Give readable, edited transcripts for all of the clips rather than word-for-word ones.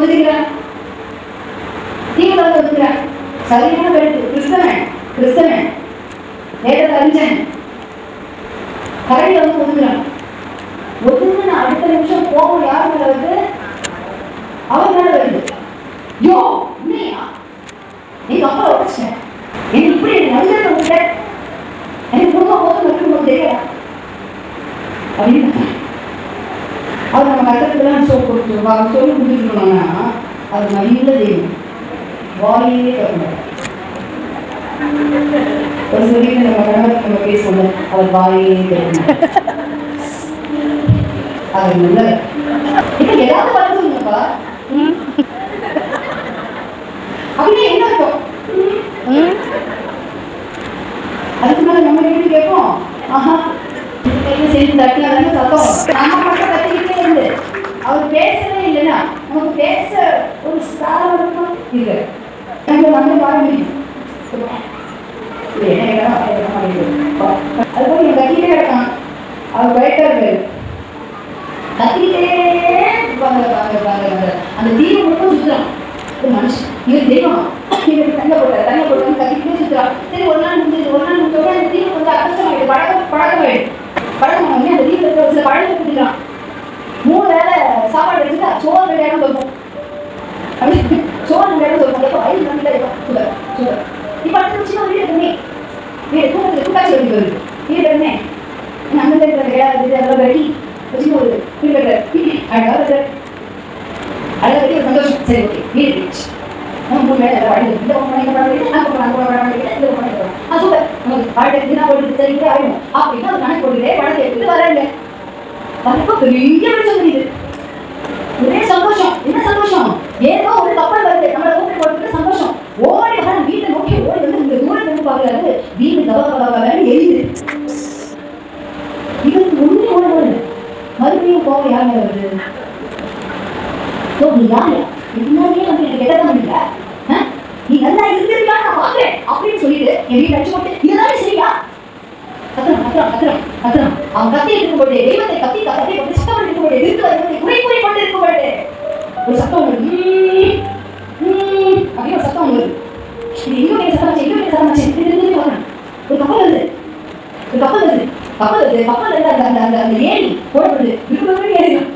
ஒதுக்கிறான், தீவிரவாதம் ஒதுக்கிறான். சரியான கருத்து. கிறிஸ்தவன் வேத அறிஞன் கரையில வந்து ஒதுக்குறான். ஒதுக்குன்னு அடுத்த நிமிஷம் கோபம் யார் மேல வருது? அவர் மேல வருது. யோ உண்மையா நீங்க அப்பா உடைச்சேன், எனக்கு இப்படி நடுவில் விட்ட, எனக்கு குடும்பம் போது மட்டும் தெரியல அப்படின்னு அவர் நம்ம கட்டத்துலாம் சொல்லி கொடுத்துருக்கணும்னா அது நல்ல தெய்வம். வாயே தரணும். ஒரு சில வீட்டில் நம்ம கணவருக்கு நம்ம பேசுவோம், அவர் வாயே தரணும். அது நல்லது. இப்ப ஏதாவது வர சொல்லுங்கப்பா அப்படின்னா என்ன இருக்கும்? அதுக்கு மேல நம்ம எப்படி கேட்போம்? ஆஹா சேர்த்து தட்டினாங்க சத்தம் நம்ம மட்டும் கத்திக்கிட்டே இருந்து அவர் பேசவே இல்லைன்னா நமக்கு பேச ஒரு ஸ்தானம் இல்லை. நம்ம வந்து வாழ முடியும். அது போய் என் கத்திக்கிட்டே கிடக்கான். அவர் பயட்டாரு கத்திக்கிட்டே அந்த தீவை மட்டும் சுத்துறான். மனுஷன் இவர் தெய்வம், இவருக்கு தங்க போட்டாரு கத்திக்கிட்டே சுத்துறான். சரி ஒரு நாள் முடிஞ்சோட அந்த தீவை கொஞ்சம் அகஸ்டமாயிடுது, பழக்கம் வந்து அந்த தீவில் இருக்கிற சில பழக்கம் கொடுத்துக்கலாம். 3 வேளை சாப்பாடு எடுத்துட்டா சோறு 2 இடம் சொல்லுவோம். சோறு 2 இடம் சொல்லுவோம். எப்போ வயது நம்பிக்கை சூப்பர். இப்போ அடுத்த சின்ன வீடு இருக்குமே, வீடு தூக்கத்துக்கு கூட்டாட்சி எடுத்து வருது. வீடு இருக்குமே அங்கே இருக்கிற வேலை அதெல்லாம் வெட்டி சின்ன ஒரு வீடு அழகாக கட்டி ஒரு சந்தோஷம். சரி ஓகே வீடு இருந்துச்சு. 3 வேலை வாழ்க்கை இந்த படம் சூப்பர் நமக்கு வாழ்க்கை தினா போட்டு சரிக்கே ஆயிடும் அப்படின்னு ஒரு கணக்கு போட்டுட்டே படத்தை எடுத்துட்டு வராங்க. வரப்போ பெரிய வெளிச்சம் தெரியுது. ஒரே சந்தோஷம். என்ன சந்தோஷம்? ஏதோ ஒரு கப்பல் வருது நம்மளை கூப்பிட்டு போட்டு சந்தோஷம். ஓடி வர வீட்டை நோக்கி ஓடி வந்து இந்த தூரத்தை இருந்து பார்க்கறாரு. வீடு கவலை எழுது. இவருக்கு ஒண்ணு ஓடுது. மறுபடியும் கோவம் யார் மேல வருது? நீ யாரு? முன்னாடியே வந்து எனக்கு கெட்டதான் பண்ணிட்ட, நீ நல்லா இருந்திருக்கா நான் பாக்குறேன் அப்படின்னு சொல்லிட்டு என் வீட்டு அடிச்சு போட்டு இதுதானே சரியா? கத்துறான். அவன் கத்தி இருக்கும்போது தெய்வத்தை கத்தி போட்டு சத்தம் இருக்கும்போது இருக்கு தெய்வத்தை குறை கொண்டு இருக்கும்போது ஒரு சத்தம் வருது. அப்படியே ஒரு சத்தம் வருது. இது இன்னும் சத்தம் வச்சு வரணும். ஒரு கப்பல் வருது. அந்த ஏரி போடப்படுது. விரும்புறது ஏறிடும்.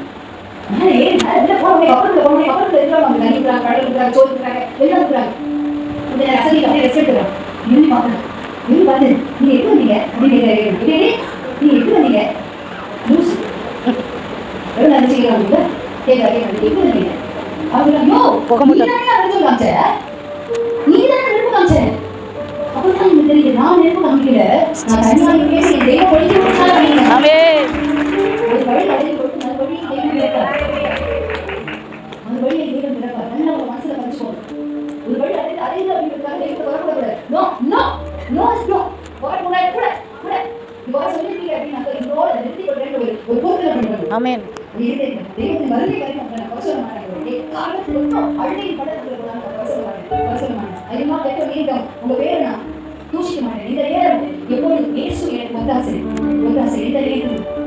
கப்பலுக்குள்ள கப்பலுக்குள்ள இருக்கிறவங்க அவங்க தண்ணி கடல் இருக்கிறாங்க, சோறு இருக்கிறாங்க, எல்லாம் இருக்கிறாங்க. இந்த ரசதி அப்படியே ரெஸ்ட் எடுத்துறாங்க. இருந்து பார்த்து நீங்க எப்படி வந்தீங்க அப்படின்னு நீங்க எப்படி வந்தீங்க லூஸ் எவ்வளவு நினைச்சுக்கிறாங்க கேட்க எப்படி வந்தீங்க அவங்க நீதானே நெருப்பு காமிச்ச அப்பதான் எனக்கு தெரியுது நான் நெருப்பு காமிக்கல, நான் தனியாக பேசி என் தெய்வம் படிச்சு ஒரு வழி அடைஞ்சு கொடுத்து நல்ல வழி தெய்வம் இருக்காரு. அந்த வழியை தெய்வம் இருக்காரு. நல்லா ஒரு மனசுல படிச்சுக்கோங்க. ஒரு வழி அடைந்து அப்படிங்கிறதுக்காக தெய்வத்தை வரக்கூடாது. வரக்கூடாது கூட இவ்வாறு சொல்லிருக்கீங்க அப்படின்னா இதோட நிறுத்தி கொள்றேன் ஒரு பொருத்தனை பண்ணுறது. ஆமென். தெய்வத்தின் வருகை வரைக்கும் நான் பரிசோதனை மாட்டேன். காலத்துல அழுகையின் படத்துல நான் பரிசோதனை மாட்டேன். அதிகமாக கேட்ட மீண்டும் உங்க பேரை நான் தூஷிக்க மாட்டேன். இந்த நேரம் எப்போது இயேசு எனக்கு ஒத்தாசை இந்த நேரம்